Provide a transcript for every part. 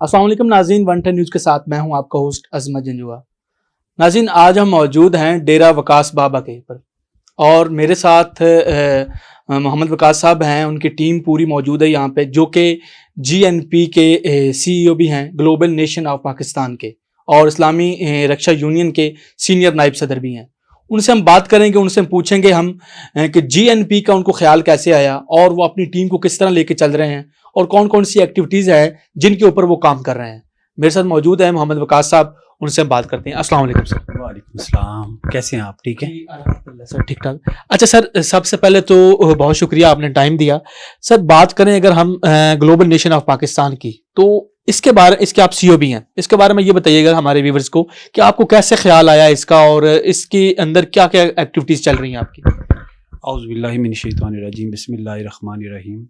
السلام علیکم ناظرین، 110 نیوز کے ساتھ میں ہوں آپ کا ہوسٹ عظمت جنجوا۔ ناظرین، آج ہم موجود ہیں ڈیرہ وقاص بابا کے پر، اور میرے ساتھ محمد وقاص صاحب ہیں، ان کی ٹیم پوری موجود ہے یہاں پہ، جو کہ GNP کے CEO بھی ہیں، گلوبل نیشن آف پاکستان کے، اور اسلامی رکشا یونین کے سینئر نائب صدر بھی ہیں۔ ان سے ہم بات کریں گے، ان سے پوچھیں گے ہم کہ GNP کا ان کو خیال کیسے آیا، اور وہ اپنی ٹیم کو کس طرح لے کے چل رہے ہیں، اور کون کون سی ایکٹیویٹیز ہیں جن کے اوپر وہ کام کر رہے ہیں۔ میرے ساتھ موجود ہیں محمد وقاص صاحب، ان سے ہم بات کرتے ہیں۔ السلام علیکم سر۔ وعلیکم السلام، کیسے ہیں آپ؟ ٹھیک ہے الحمدللہ سر، ٹھیک ٹھاک۔ اچھا سر، سب سے پہلے تو بہت شکریہ، آپ نے ٹائم دیا۔ سر بات کریں اگر ہم گلوبل نیشن آف پاکستان کی، تو اس کے آپ CEO بھی ہیں، اس کے بارے میں یہ بتائیے گا ہمارے ویورز کو کہ آپ کو کیسے خیال آیا اس کا، اور اس کے اندر کیا کیا ایکٹیویٹیز چل رہی ہیں آپ کی؟ اعوذ باللہ من الشیطان الرجیم، بسم اللہ الرحمن الرحیم۔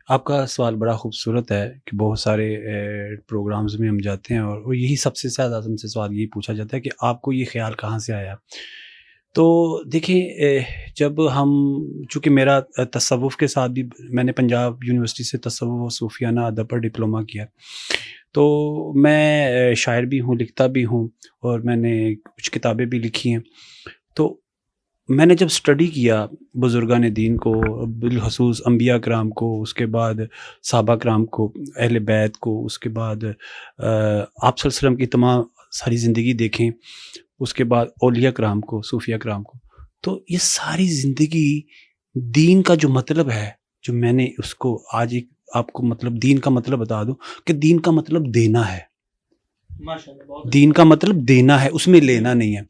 آپ کا سوال بڑا خوبصورت ہے کہ بہت سارے پروگرامز میں ہم جاتے ہیں اور یہی سب سے زیادہ ہم سے سوال یہی پوچھا جاتا ہے کہ آپ کو یہ خیال کہاں سے آیا۔ تو دیکھیں، جب ہم، چونکہ میرا تصوف کے ساتھ بھی، میں نے پنجاب یونیورسٹی سے تصوف و صوفیانہ ادب پر ڈپلومہ کیا، تو میں شاعر بھی ہوں، لکھتا بھی ہوں، اور میں نے کچھ کتابیں بھی لکھی ہیں۔ تو میں نے جب سٹڈی کیا بزرگان دین کو، بالخصوص انبیاء کرام کو، اس کے بعد صحابہ کرام کو، اہل بیت کو، اس کے بعد آپ صلی اللہ علیہ وسلم کی تمام ساری زندگی دیکھیں، اس کے بعد اولیاء کرام کو، صوفیاء کرام کو، تو یہ ساری زندگی دین کا جو مطلب ہے، جو میں نے اس کو آج ایک آپ کو مطلب دین کا مطلب بتا دوں کہ دین کا مطلب دینا ہے۔ دین کا مطلب دینا ہے، اس میں لینا نہیں ہے۔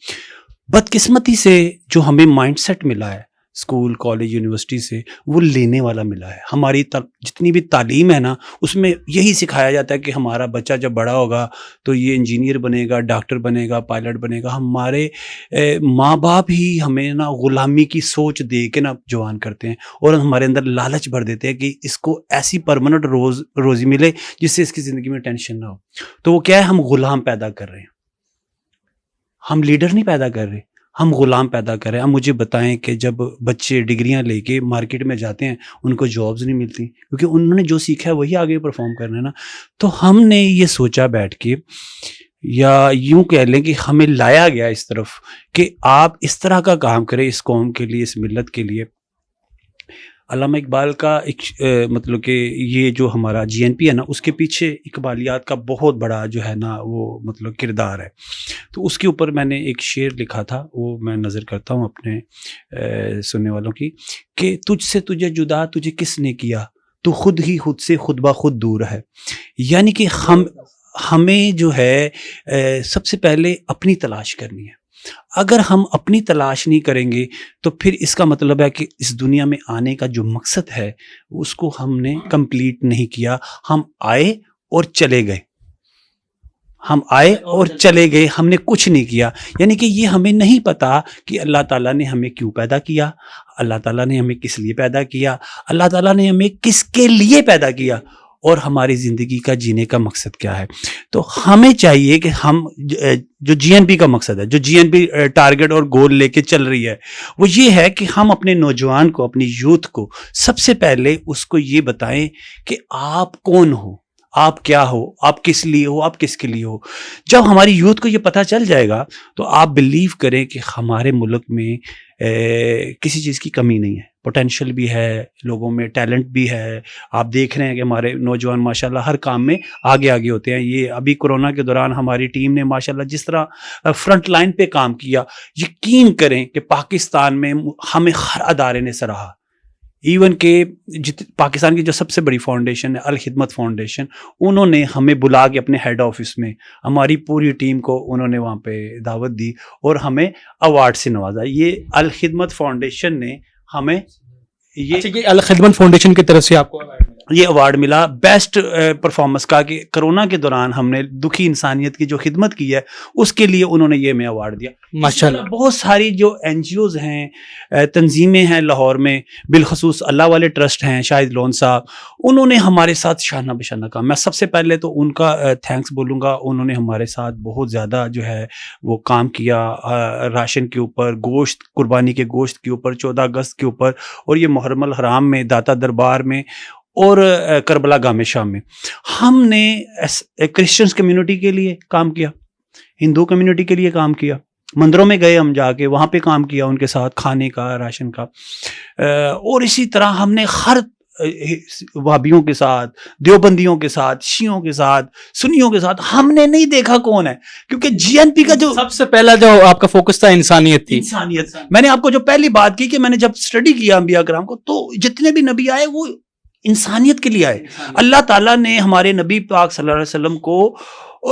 بدقسمتی سے جو ہمیں مائنڈ سیٹ ملا ہے اسکول، کالج، یونیورسٹی سے، وہ لینے والا ملا ہے۔ ہماری جتنی بھی تعلیم ہے نا، اس میں یہی سکھایا جاتا ہے کہ ہمارا بچہ جب بڑا ہوگا تو یہ انجینئر بنے گا، ڈاکٹر بنے گا، پائلٹ بنے گا۔ ہمارے ماں باپ ہی ہمیں نا غلامی کی سوچ دے کے نا جوان کرتے ہیں، اور ہمارے اندر لالچ بھر دیتے ہیں کہ اس کو ایسی پرماننٹ روزی ملے جس سے اس کی زندگی میں ٹینشن نہ ہو۔ تو وہ کیا ہے، ہم غلام پیدا کر رہے ہیں، ہم لیڈر نہیں پیدا کر رہے، ہم غلام پیدا کر رہے ہیں۔ اب مجھے بتائیں کہ جب بچے ڈگریاں لے کے مارکیٹ میں جاتے ہیں، ان کو جابز نہیں ملتی، کیونکہ انہوں نے جو سیکھا ہے وہی آگے پرفارم کرنا ہے نا۔ تو ہم نے یہ سوچا بیٹھ کے، یا یوں کہہ لیں کہ ہمیں لایا گیا اس طرف کہ آپ اس طرح کا کام کریں اس قوم کے لیے، اس ملت کے لیے۔ علامہ اقبال کا ایک مطلب کہ یہ جو ہمارا GNP ہے نا، اس کے پیچھے اقبالیات کا بہت بڑا جو ہے نا وہ مطلب کردار ہے۔ تو اس کے اوپر میں نے ایک شعر لکھا تھا، وہ میں نظر کرتا ہوں اپنے سننے والوں کی، کہ تجھ سے تجھے جدا تجھے کس نے کیا، تو خود ہی خود سے خود بخود دور ہے۔ یعنی کہ ہمیں جو ہے سب سے پہلے اپنی تلاش کرنی ہے۔ اگر ہم اپنی تلاش نہیں کریں گے تو پھر اس کا مطلب ہے کہ اس دنیا میں آنے کا جو مقصد ہے اس کو ہم نے کمپلیٹ نہیں کیا۔ ہم آئے اور چلے گئے، ہم آئے اور چلے گئے، ہم نے کچھ نہیں کیا۔ یعنی کہ یہ ہمیں نہیں پتا کہ اللہ تعالیٰ نے ہمیں کیوں پیدا کیا، اللہ تعالیٰ نے ہمیں کس لیے پیدا کیا، اللہ تعالیٰ نے ہمیں کس کے لیے پیدا کیا، اور ہماری زندگی کا جینے کا مقصد کیا ہے۔ تو ہمیں چاہیے کہ ہم جو GNP کا مقصد ہے، جو GNP ٹارگٹ اور گول لے کے چل رہی ہے، وہ یہ ہے کہ ہم اپنے نوجوان کو، اپنی یوتھ کو سب سے پہلے اس کو یہ بتائیں کہ آپ کون ہو، آپ کیا ہو، آپ کس لیے ہو، آپ کس کے لیے ہو۔ جب ہماری یوتھ کو یہ پتہ چل جائے گا تو آپ بلیو کریں کہ ہمارے ملک میں کسی چیز کی کمی نہیں ہے، پوٹینشیل بھی ہے، لوگوں میں ٹیلنٹ بھی ہے۔ آپ دیکھ رہے ہیں کہ ہمارے نوجوان ماشاءاللہ ہر کام میں آگے آگے ہوتے ہیں۔ یہ ابھی کورونا کے دوران ہماری ٹیم نے ماشاءاللہ جس طرح فرنٹ لائن پہ کام کیا، یقین کریں کہ پاکستان میں ہمیں ہر ادارے نے سراہا۔ ایون کہ پاکستان کی جو سب سے بڑی فاؤنڈیشن ہے الخدمت فاؤنڈیشن، انہوں نے ہمیں بلا کے اپنے ہیڈ آفس میں ہماری پوری ٹیم کو انہوں نے وہاں پہ دعوت دی اور ہمیں ایوارڈ سے نوازا۔ یہ الخدمت فاؤنڈیشن نے ہمیں یہ الخدمت فاؤنڈیشن کی طرف سے آپ کو یہ ایوارڈ ملا بیسٹ پرفارمنس کا، کہ کرونا کے دوران ہم نے دکھی انسانیت کی جو خدمت کی ہے اس کے لیے انہوں نے یہ ہمیں ایوارڈ دیا۔ ماشاءاللہ بہت ساری جو NGOز ہیں، تنظیمیں ہیں لاہور میں، بالخصوص اللہ والے ٹرسٹ ہیں، شاہد لون صاحب، انہوں نے ہمارے ساتھ شانہ بشانہ کام۔ میں سب سے پہلے تو ان کا تھینکس بولوں گا، انہوں نے ہمارے ساتھ بہت زیادہ جو ہے وہ کام کیا، راشن کے اوپر، گوشت، قربانی کے گوشت کے اوپر، 14 اگست کے اوپر، اور یہ محرم الحرام میں، داتا دربار میں اور کربلا گام شام میں ہم نے کرسچنس کمیونٹی کے لیے کام کیا, ہندو کمیونٹی کے لیے کام کیا, مندروں میں گئے ہم جا کے وہاں پہ کام کیا ان کے ساتھ کھانے کا راشن کا, اور اسی طرح ہم نے ہر وہابیوں کے ساتھ, دیوبندیوں کے ساتھ, شیعوں کے ساتھ, سنیوں کے ساتھ. ہم نے نہیں دیکھا کون ہے, کیونکہ جی این پی کا جو سب سے پہلا جو آپ کا فوکس تھا انسانیت تھی. انسانیت. میں نے آپ کو جو پہلی بات کی کہ میں نے جب سٹڈی کیا انبیاء کرام کو, تو جتنے بھی نبی آئے وہ انسانیت کے لیے آئے. اللہ تعالیٰ نے ہمارے نبی پاک صلی اللہ علیہ وسلم کو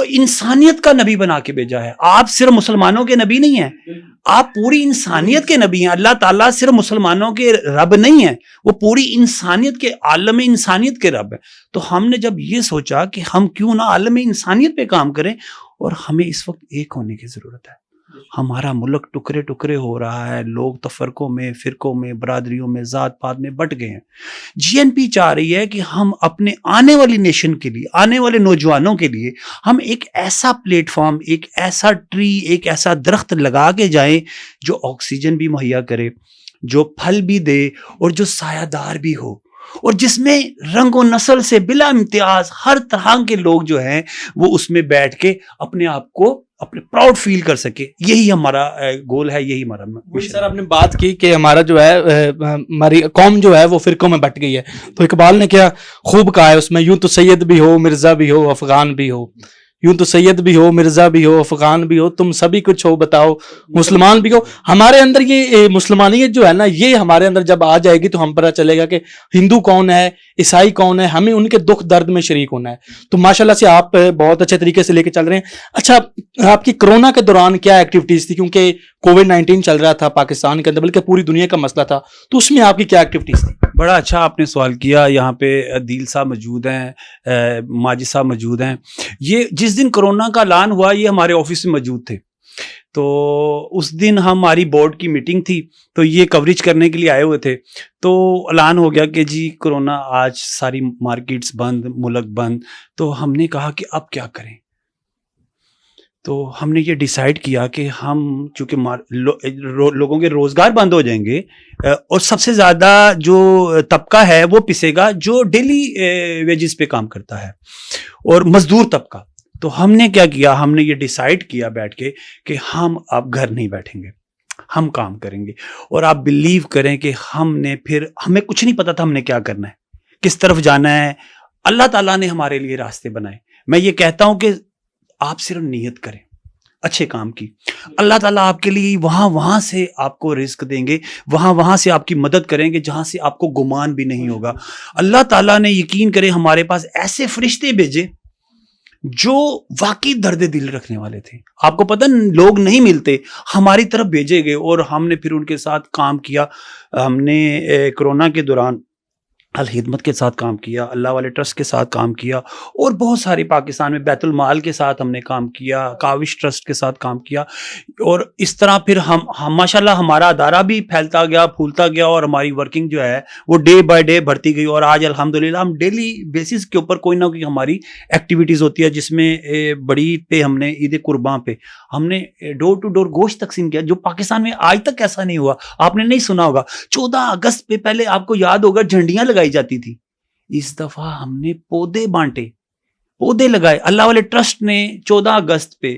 انسانیت کا نبی بنا کے بھیجا ہے. آپ صرف مسلمانوں کے نبی نہیں ہیں, آپ پوری انسانیت کے نبی ہیں. اللہ تعالیٰ صرف مسلمانوں کے رب نہیں ہیں, وہ پوری انسانیت کے, عالم انسانیت کے رب ہے. تو ہم نے جب یہ سوچا کہ ہم کیوں نہ عالم انسانیت پہ کام کریں, اور ہمیں اس وقت ایک ہونے کی ضرورت ہے. ہمارا ملک ٹکڑے ٹکڑے ہو رہا ہے, لوگ تفرقوں میں, فرقوں میں, برادریوں میں, ذات پات میں بٹ گئے ہیں. جی این پی چاہ رہی ہے کہ ہم اپنے آنے والی نیشن کے لیے, آنے والے نوجوانوں کے لیے ہم ایک ایسا پلیٹ فارم, ایک ایسا ٹری, ایک ایسا درخت لگا کے جائیں جو آکسیجن بھی مہیا کرے, جو پھل بھی دے, اور جو سایہ دار بھی ہو, اور جس میں رنگ و نسل سے بلا امتیاز ہر طرح کے لوگ جو ہیں وہ اس میں بیٹھ کے اپنے آپ کو اپنے پراؤڈ فیل کر سکے. یہی ہمارا گول ہے, یہی ہمارا مشن. سر آپ نے بات کی کہ ہمارا جو ہے ہماری قوم جو ہے وہ فرقوں میں بٹ گئی ہے, تو اقبال نے کیا خوب کہا ہے اس میں, یوں تو سید بھی ہو, مرزا بھی ہو, افغان بھی ہو, یوں تو سید بھی ہو, مرزا بھی ہو, افغان بھی ہو, تم سبھی کچھ ہو, بتاؤ مسلمان بھی ہو. ہمارے اندر یہ مسلمانیت جو ہے نا, یہ ہمارے اندر جب آ جائے گی تو ہم پتہ چلے گا کہ ہندو کون ہے, عیسائی کون ہے, ہمیں ان کے دکھ درد میں شریک ہونا ہے. تو ماشاءاللہ سے آپ بہت اچھے طریقے سے لے کے چل رہے ہیں. اچھا, آپ کی کرونا کے دوران کیا ایکٹیویٹیز تھی, کیونکہ کووڈ-19 چل رہا تھا پاکستان کے اندر, بلکہ پوری دنیا کا مسئلہ تھا, تو اس میں آپ کی کیا ایکٹیویٹیز تھی؟ بڑا اچھا آپ نے سوال کیا. یہاں پہ عدیل صاحب موجود ہیں, ماجد صاحب موجود ہیں. یہ جس دن کرونا کا اعلان ہوا یہ ہمارے آفس میں موجود تھے. تو اس دن ہماری بورڈ کی میٹنگ تھی, تو یہ کوریج کرنے کے لیے آئے ہوئے تھے. تو اعلان ہو گیا کہ جی کرونا, آج ساری مارکیٹس بند, ملک بند. تو ہم نے کہا کہ اب کیا کریں. تو ہم نے یہ ڈیسائیڈ کیا کہ ہم چونکہ لوگوں کے روزگار بند ہو جائیں گے, اور سب سے زیادہ جو طبقہ ہے وہ پسے گا جو ڈیلی ویجز پہ کام کرتا ہے, اور مزدور طبقہ. تو ہم نے کیا کیا, ہم نے یہ ڈیسائیڈ کیا بیٹھ کے کہ ہم اب گھر نہیں بیٹھیں گے, ہم کام کریں گے. اور آپ بلیو کریں کہ ہم نے پھر, ہمیں کچھ نہیں پتا تھا ہم نے کیا کرنا ہے, کس طرف جانا ہے. اللہ تعالیٰ نے ہمارے لیے راستے بنائے. میں یہ کہتا ہوں کہ آپ صرف نیت کریں اچھے کام کی, اللہ تعالیٰ آپ کے لیے وہاں سے آپ کو رزق دیں گے, وہاں سے آپ کی مدد کریں گے جہاں سے آپ کو گمان بھی نہیں ہوگا. اللہ تعالیٰ نے یقین کرے ہمارے پاس ایسے فرشتے بھیجے جو واقعی درد دل رکھنے والے تھے. آپ کو پتہ لوگ نہیں ملتے, ہماری طرف بھیجے گئے, اور ہم نے پھر ان کے ساتھ کام کیا. ہم نے کرونا کے دوران الخدمت کے ساتھ کام کیا, اللہ والے ٹرسٹ کے ساتھ کام کیا, اور بہت سارے پاکستان میں بیت المال کے ساتھ ہم نے کام کیا, کاوش ٹرسٹ کے ساتھ کام کیا. اور اس طرح پھر ہم ماشاءاللہ ہمارا ادارہ بھی پھیلتا گیا, پھولتا گیا, اور ہماری ورکنگ جو ہے وہ ڈے بائی ڈے بڑھتی گئی. اور آج الحمدللہ ہم ڈیلی بیسس کے اوپر کوئی نہ کوئی ہماری ایکٹیویٹیز ہوتی ہے, جس میں بڑی پہ ہم نے عید قرباں پہ ہم نے ڈور ٹو ڈور گوشت تقسیم کیا, جو پاکستان میں آج تک ایسا نہیں ہوا. آپ نے نہیں سنا ہوگا, 14 اگست پہ پہلے آپ کو یاد ہوگا جھنڈیاں لگائی جاتی تھی. اس دفعہ ہم نے پودے بانٹے, پودے لگائے. اللہ والے ٹرسٹ نے 14 اگست پہ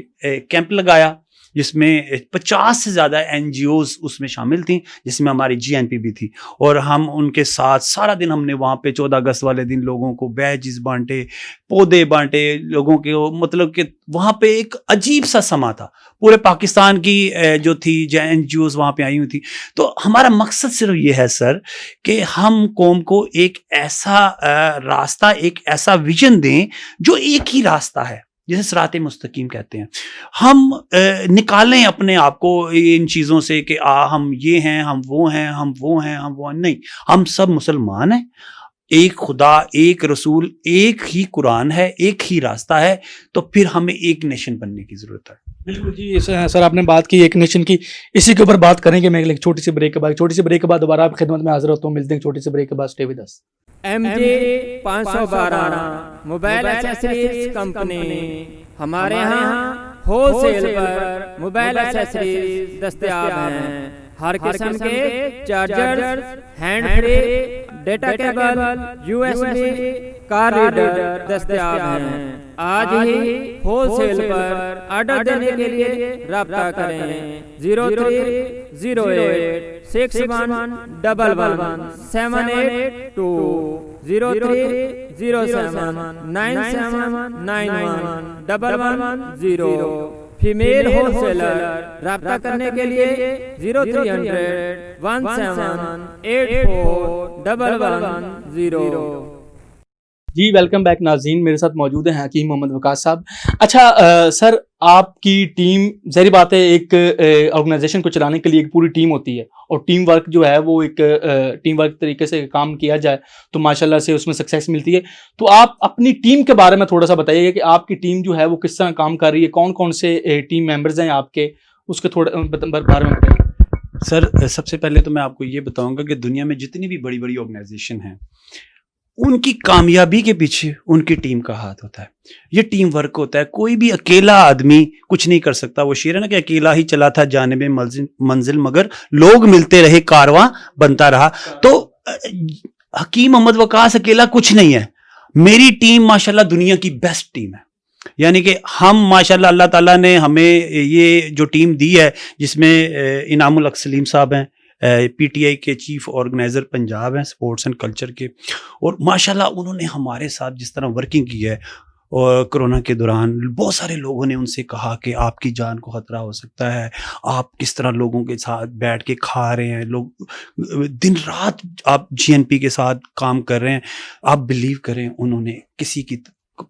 کیمپ لگایا, جس میں 50 سے زیادہ این جی اوز اس میں شامل تھیں, جس میں ہماری جی این پی بھی تھی. اور ہم ان کے ساتھ سارا دن ہم نے وہاں پہ 14 اگست والے دن لوگوں کو بیجز بانٹے, پودے بانٹے لوگوں کے. مطلب کہ وہاں پہ ایک عجیب سا سما تھا, پورے پاکستان کی جو تھی این جی اوز وہاں پہ آئی ہوئی تھی. تو ہمارا مقصد صرف یہ ہے سر کہ ہم قوم کو ایک ایسا راستہ, ایک ایسا ویژن دیں جو ایک ہی راستہ ہے, جسے صراط مستقیم کہتے ہیں. ہم نکالیں اپنے آپ کو ان چیزوں سے کہ ہم یہ ہیں, ہم وہ ہیں, ہم وہ ہیں, ہم وہ ہیں. نہیں, ہم سب مسلمان ہیں. ایک خدا, ایک رسول, ایک ہی قرآن ہے, ایک ہی راستہ ہے. تو پھر ہمیں ایک نیشن بننے کی ضرورت ہے. بالکل جی سر, آپ نے بات کی ایک نیشن کی, اسی کے اوپر بات کریں گے. میں ایک چھوٹی سی بریک کے بعد دوبارہ آپ خدمت میں حاضر ہوتا ہوں. ملتے ہیں چھوٹی سی بریک کے بعد. Stay with us. MJ 512 mobile accessories company, ہمارے ہاں ہول سیل پر موبائل ایکسیسریز دستیاب ہیں. ہر قسم کے charger, hand free, data cable, USB، car reader دستیاب ہیں۔ آج ہی ہول سیل پر آرڈر دینے کے لیے رابطہ کریں 0308611178 030797911110۔ فیمیل ہول سیلر رابطہ کرنے کے لیے 030017841110۔ جی ویلکم بیک ناظرین، میرے ساتھ موجود ہیں حکیم محمد وقاص صاحب۔ اچھا سر، آپ کی ٹیم، ظاہر بات ہے ایک آرگنائزیشن کو چلانے کے لیے ایک پوری ٹیم ہوتی ہے، اور ٹیم ورک جو ہے وہ ایک ٹیم ورک طریقے سے کام کیا جائے تو ماشاءاللہ سے اس میں سکسیس ملتی ہے۔ تو آپ اپنی ٹیم کے بارے میں تھوڑا سا بتائیے کہ آپ کی ٹیم جو ہے وہ کس طرح کام کر رہی ہے، کون کون سے ٹیم ممبرز ہیں آپ کے، اس کے تھوڑا بارے میں بتائیے۔ سر سب سے پہلے تو میں آپ کو یہ بتاؤں گا کہ دنیا میں جتنی بھی بڑی بڑی آرگنائزیشن ہیں، ان کی کامیابی کے پیچھے ان کی ٹیم کا ہاتھ ہوتا ہے، یہ ٹیم ورک ہوتا ہے۔ کوئی بھی اکیلا آدمی کچھ نہیں کر سکتا۔ وہ شعر ہے نا کہ اکیلا ہی چلا تھا جانب منزل مگر لوگ ملتے رہے کارواں بنتا رہا۔ تو حکیم محمد وقاص اکیلا کچھ نہیں ہے، میری ٹیم ماشاءاللہ دنیا کی بیسٹ ٹیم ہے۔ یعنی کہ ہم ماشاءاللہ اللہ تعالیٰ نے ہمیں یہ جو ٹیم دی ہے، جس میں انعام الحق سلیم صاحب ہیں، PTI کے چیف آرگنائزر پنجاب ہیں سپورٹس اینڈ کلچر کے، اور ماشاءاللہ انہوں نے ہمارے ساتھ جس طرح ورکنگ کی ہے، اور کرونا کے دوران بہت سارے لوگوں نے ان سے کہا کہ آپ کی جان کو خطرہ ہو سکتا ہے، آپ کس طرح لوگوں کے ساتھ بیٹھ کے کھا رہے ہیں، لوگ دن رات آپ GNP کے ساتھ کام کر رہے ہیں، آپ بلیو کریں انہوں نے کسی کی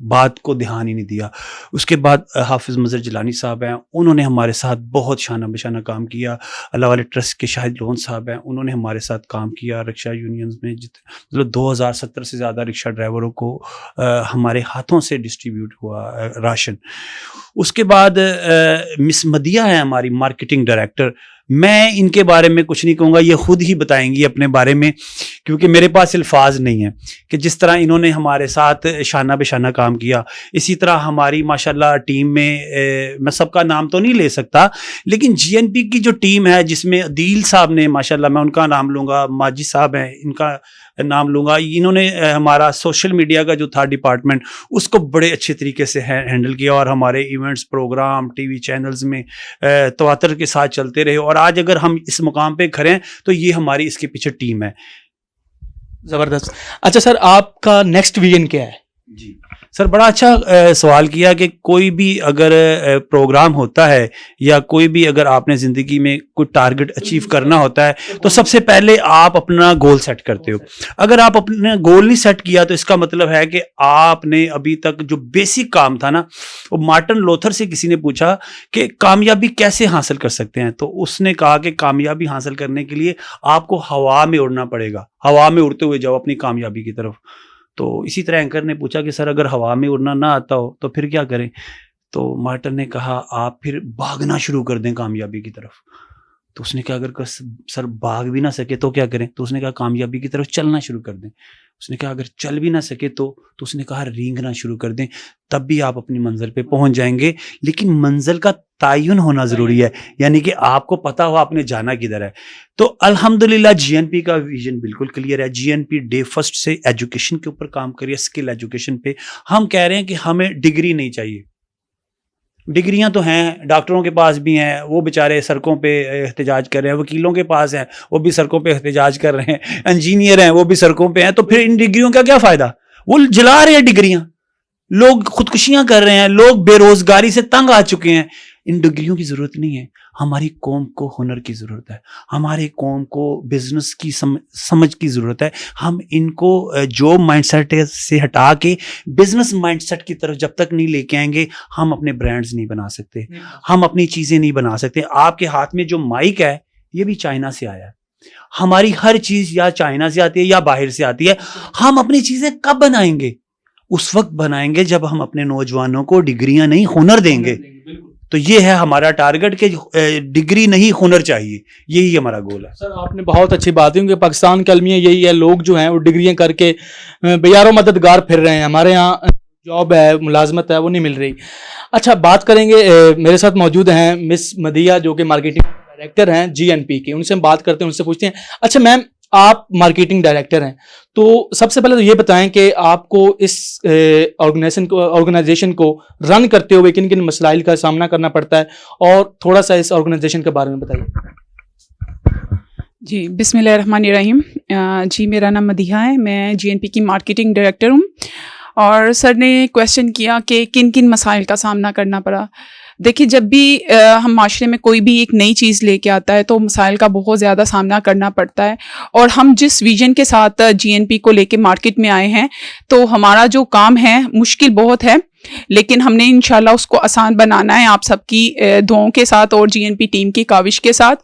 بات کو دھیان ہی نہیں دیا۔ اس کے بعد حافظ مظہر جیلانی صاحب ہیں، انہوں نے ہمارے ساتھ بہت شانہ بشانہ کام کیا۔ اللہ والے ٹرسٹ کے شاہد لون صاحب ہیں، انہوں نے ہمارے ساتھ کام کیا۔ رکشہ یونینز میں مطلب 2070 سے زیادہ رکشہ ڈرائیوروں کو ہمارے ہاتھوں سے ڈسٹریبیوٹ ہوا راشن۔ اس کے بعد مس مدیہ ہیں ہماری مارکیٹنگ ڈائریکٹر، میں ان کے بارے میں کچھ نہیں کہوں گا، یہ خود ہی بتائیں گی اپنے بارے میں، کیونکہ میرے پاس الفاظ نہیں ہیں کہ جس طرح انہوں نے ہمارے ساتھ شانہ بشانہ کام کیا۔ اسی طرح ہماری ماشاءاللہ ٹیم میں میں سب کا نام تو نہیں لے سکتا، لیکن GNP کی جو ٹیم ہے جس میں عدیل صاحب نے ماشاءاللہ، میں ان کا نام لوں گا، ماجد صاحب ہیں ان کا نام لوں گا، انہوں نے ہمارا سوشل میڈیا کا جو تھا ڈپارٹمنٹ اس کو بڑے اچھے طریقے سے ہینڈل کیا، اور ہمارے ایونٹس، پروگرام ٹی وی چینلز میں تواتر کے ساتھ چلتے رہے، اور آج اگر ہم اس مقام پہ کھڑے ہیں تو یہ ہماری اس کے پیچھے ٹیم ہے۔ زبردست۔ اچھا سر، آپ کا نیکسٹ ویژن کیا ہے؟ جی سر، بڑا اچھا سوال کیا کہ کوئی بھی اگر پروگرام ہوتا ہے یا کوئی بھی اگر آپ نے زندگی میں کوئی ٹارگٹ اچیو کرنا ہوتا ہے تو سب سے پہلے آپ اپنا گول سیٹ کرتے ہو۔ اگر آپ اپنا گول نہیں سیٹ کیا تو اس کا مطلب ہے کہ آپ نے ابھی تک جو بیسک کام تھا نا، وہ مارٹن لوتھر سے کسی نے پوچھا کہ کامیابی کیسے حاصل کر سکتے ہیں، تو اس نے کہا کہ کامیابی حاصل کرنے کے لیے آپ کو ہوا میں اڑنا پڑے گا، ہوا میں اڑتے ہوئے جاؤ اپنی کامیابی کی طرف۔ تو اسی طرح اینکر نے پوچھا کہ سر اگر ہوا میں اڑنا نہ آتا ہو تو پھر کیا کریں، تو مارٹن نے کہا آپ پھر بھاگنا شروع کر دیں کامیابی کی طرف۔ تو اس نے کہا اگر سر بھاگ بھی نہ سکے تو کیا کریں، تو اس نے کہا کامیابی کی طرف چلنا شروع کر دیں۔ اس نے کہا اگر چل بھی نہ سکے تو اس نے کہا رینگنا شروع کر دیں، تب بھی آپ اپنی منزل پہ پہنچ جائیں گے، لیکن منزل کا تعین ہونا ضروری ہے، یعنی کہ آپ کو پتا ہو آپ نے جانا کدھر ہے۔ تو الحمدللہ GNP کا ویژن بالکل کلیئر ہے۔ GNP ڈے فرسٹ سے ایجوکیشن کے اوپر کام کریے، اسکل ایجوکیشن پہ۔ ہم کہہ رہے ہیں کہ ہمیں ڈگری نہیں چاہیے، ڈگریاں تو ہیں، ڈاکٹروں کے پاس بھی ہیں، وہ بیچارے سڑکوں پہ احتجاج کر رہے ہیں، وکیلوں کے پاس ہیں وہ بھی سڑکوں پہ احتجاج کر رہے ہیں، انجینئر ہیں وہ بھی سڑکوں پہ ہیں، تو پھر ان ڈگریوں کا کیا فائدہ؟ وہ جلا رہے ہیں ڈگریاں، لوگ خودکشیاں کر رہے ہیں، لوگ بے روزگاری سے تنگ آ چکے ہیں۔ ان ڈگریوں کی ضرورت نہیں ہے، ہماری قوم کو ہنر کی ضرورت ہے، ہماری قوم کو بزنس کی سمجھ کی ضرورت ہے۔ ہم ان کو جو مائنڈ سیٹ سے ہٹا کے بزنس مائنڈ سیٹ کی طرف جب تک نہیں لے کے آئیں گے، ہم اپنے برانڈز نہیں بنا سکتے، ہم اپنی چیزیں نہیں بنا سکتے۔ آپ کے ہاتھ میں جو مائک ہے یہ بھی چائنا سے آیا ہے، ہماری ہر چیز یا چائنا سے آتی ہے یا باہر سے آتی ہے۔ ہم اپنی چیزیں کب بنائیں گے؟ اس وقت بنائیں گے جب ہم اپنے نوجوانوں کو ڈگریاں نہیں ہنر دیں گے۔ تو یہ ہے ہمارا ٹارگٹ کہ ڈگری نہیں ہنر چاہیے، یہی ہمارا گول ہے۔ سر آپ نے بہت اچھی بات کی کہ پاکستان کا المیہ یہی ہے، لوگ جو ہیں وہ ڈگریاں کر کے بیار و مددگار پھر رہے ہیں، ہمارے یہاں جاب ہے، ملازمت ہے، وہ نہیں مل رہی۔ اچھا بات کریں گے، میرے ساتھ موجود ہیں مس مدیہ جو کہ مارکیٹنگ ڈائریکٹر ہیں GNP کے, ان سے ہم بات کرتے ہیں, ان سے پوچھتے ہیں. اچھا میم, آپ مارکیٹنگ ڈائریکٹر ہیں, تو سب سے پہلے تو یہ بتائیں کہ آپ کو اس آرگنائزیشن کو رن کرتے ہوئے کن کن مسائل کا سامنا کرنا پڑتا ہے, اور تھوڑا سا اس آرگنائزیشن کے بارے میں بتائیے. جی بسم اللہ الرحمن الرحیم. جی میرا نام مدیحہ ہے, میں GNP کی مارکیٹنگ ڈائریکٹر ہوں. اور سر نے کویشچن کیا کہ کن کن مسائل کا سامنا کرنا پڑا. دیکھیے, جب بھی ہم معاشرے میں کوئی بھی ایک نئی چیز لے کے آتا ہے تو مسائل کا بہت زیادہ سامنا کرنا پڑتا ہے. اور ہم جس ویژن کے ساتھ GNP کو لے کے مارکیٹ میں آئے ہیں, تو ہمارا جو کام ہے مشکل بہت ہے, لیکن ہم نے انشاءاللہ اس کو آسان بنانا ہے آپ سب کی دعاؤں کے ساتھ اور GNP ٹیم کی کاوش کے ساتھ.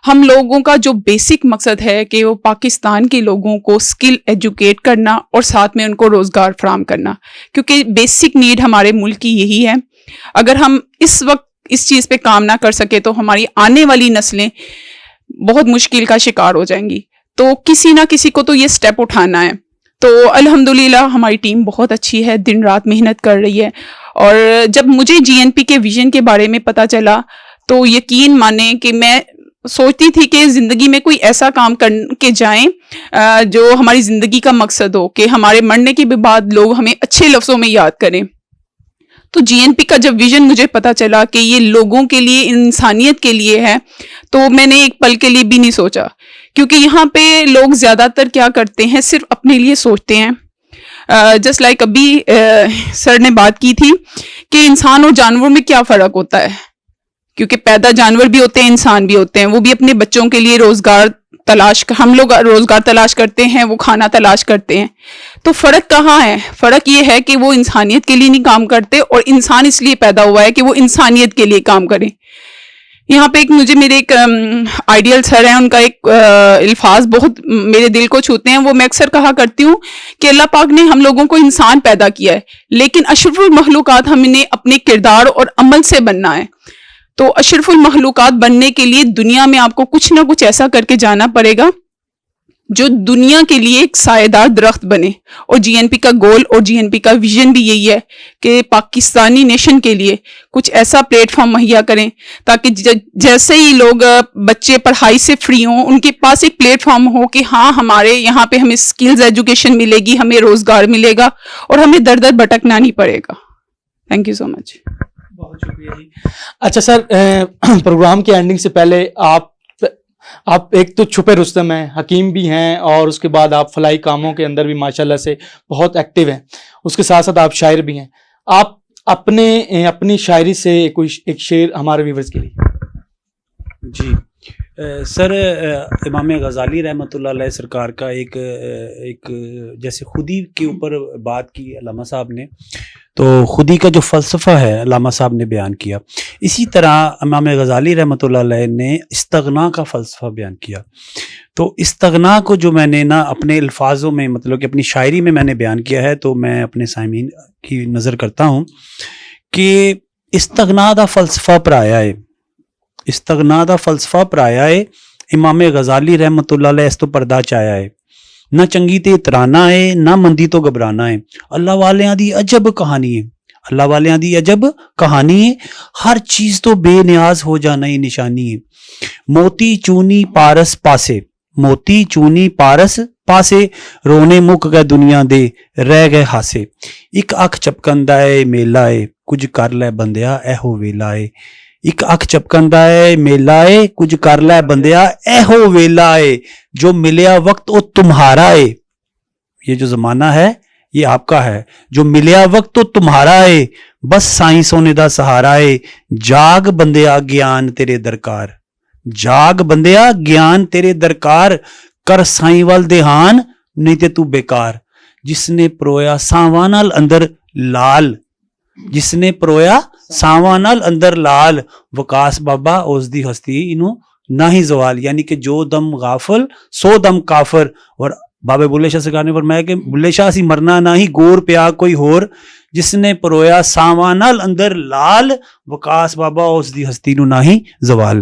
ہم لوگوں کا جو بیسک مقصد ہے کہ وہ پاکستان کے لوگوں کو اسکل ایجوکیٹ کرنا اور ساتھ میں ان کو روزگار فراہم کرنا, کیونکہ بیسک نیڈ ہمارے ملک کی یہی ہے. اگر ہم اس وقت اس چیز پہ کام نہ کر سکے تو ہماری آنے والی نسلیں بہت مشکل کا شکار ہو جائیں گی. تو کسی نہ کسی کو تو یہ سٹیپ اٹھانا ہے. تو الحمدللہ ہماری ٹیم بہت اچھی ہے, دن رات محنت کر رہی ہے. اور جب مجھے GNP کے ویژن کے بارے میں پتہ چلا تو یقین مانیں کہ میں سوچتی تھی کہ زندگی میں کوئی ایسا کام کر کے جائیں جو ہماری زندگی کا مقصد ہو, کہ ہمارے مرنے کے بعد لوگ ہمیں اچھے لفظوں میں یاد کریں. تو GNP کا جب ویژن مجھے پتا چلا کہ یہ لوگوں کے لیے, انسانیت کے لیے ہے, تو میں نے ایک پل کے لیے بھی نہیں سوچا, کیونکہ یہاں پہ لوگ زیادہ تر کیا کرتے ہیں, صرف اپنے لیے سوچتے ہیں. جسٹ لائک ابھی سر نے بات کی تھی کہ انسان اور جانوروں میں کیا فرق ہوتا ہے, کیونکہ پیدا جانور بھی ہوتے ہیں, انسان بھی ہوتے ہیں, وہ بھی اپنے بچوں کے لیے روزگار ہم لوگ روزگار تلاش کرتے ہیں, وہ کھانا تلاش کرتے ہیں. تو فرق کہاں ہے؟ فرق یہ ہے کہ وہ انسانیت کے لیے نہیں کام کرتے, اور انسان اس لیے پیدا ہوا ہے کہ وہ انسانیت کے لیے کام کریں. یہاں پہ میرے ایک آئیڈیل سر ہیں, ان کا ایک الفاظ بہت میرے دل کو چھوتے ہیں. وہ میں اکثر کہا کرتی ہوں کہ اللہ پاک نے ہم لوگوں کو انسان پیدا کیا ہے, لیکن اشرف المخلوقات ہم نے اپنے کردار اور عمل سے بننا ہے. تو اشرف المخلوقات بننے کے لیے دنیا میں آپ کو کچھ نہ کچھ ایسا کر کے جانا پڑے گا جو دنیا کے لیے ایک سایہ دار درخت بنے. اور GNP کا گول اور GNP کا ویژن بھی یہی ہے کہ پاکستانی نیشن کے لیے کچھ ایسا پلیٹ فارم مہیا کریں تاکہ جیسے ہی لوگ بچے پڑھائی سے فری ہوں, ان کے پاس ایک پلیٹ فارم ہو کہ ہاں ہمارے یہاں پہ ہمیں سکلز ایجوکیشن ملے گی, ہمیں روزگار ملے گا, اور ہمیں در در بھٹکنا نہیں پڑے گا. تھینک یو سو مچ. بہت شکریہ جی. اچھا سر, پروگرام کی اینڈنگ سے پہلے آپ ایک تو چھپے رستم ہیں, حکیم بھی ہیں, اور اس کے بعد آپ فلاحی کاموں کے اندر بھی ماشاءاللہ سے بہت ایکٹیو ہیں. اس کے ساتھ ساتھ آپ شاعر بھی ہیں. آپ اپنی شاعری سے ایک شعر ہمارے ویورز کے لیے. جی سر, امام غزالی رحمۃ اللہ علیہ سرکار کا ایک جیسے خودی کے اوپر بات کی علامہ صاحب نے, تو خودی کا جو فلسفہ ہے علامہ صاحب نے بیان کیا. اسی طرح امام غزالی رحمۃ اللہ علیہ نے استغنا کا فلسفہ بیان کیا. تو استغنا کو جو میں نے نا اپنے الفاظوں میں, مطلب کہ اپنی شاعری میں نے بیان کیا ہے, تو میں اپنے سامعین کی نظر کرتا ہوں کہ استغنا دا فلسفہ پرایا ہے, استغنا دا فلسفہ پرایا ہے. امام غزالی رحمۃ اللہ علیہ اس تو پردہ چایا ہے. نہ چنگی تے اترانا ہے, نہ مندی تو گھبرانا ہے. اللہ والیاں دی عجب کہانی ہے, اللہ والیاں دی عجب کہانی ہے. ہر چیز تو بے نیاز ہو جانا ہی نشانی ہے. موتی چونی پارس پاسے, موتی چونی پارس پاسے, رونے مک گئے دنیا دے رہ گئے ہاسے. ایک اکھ چپکندا ہے میلا ہے, کچھ کر لے بندیا ایہو ویلا ہے. ایک اکھ چپکندا ہے میلا ہے, کچھ کر لے بندیا ایہو ویلا ہے. جو ملیا وقت وہ تمہارا ہے, یہ جو زمانہ ہے یہ آپ کا ہے. جو ملیا وقت تو تمہارا ہے, بس سائنسوں نے دا سہارا ہے. جاگ بندیا گیان تیرے درکار, جاگ بندیا گیان تیرے درکار. کر سائیں وال دھیان نہیں تے تو بیکار. جس نے پرویا ساواں نال اندر لال, جس نے پرویا ساواں نال اندر لال. وکاس بابا اس دی ہستی انہوں نہ ہی زوال, یعنی کہ جو دم غافل سو دم کافر. اور بابے بلے شاہ سرکار نے فرمایا کہ بلے شاہ سی مرنا نہ ہی گور پیا کوئی ہور. جس نے پرویا ساواں نال اندر لال, وکاس بابا اس دی ہستی نو نہ ہی زوال.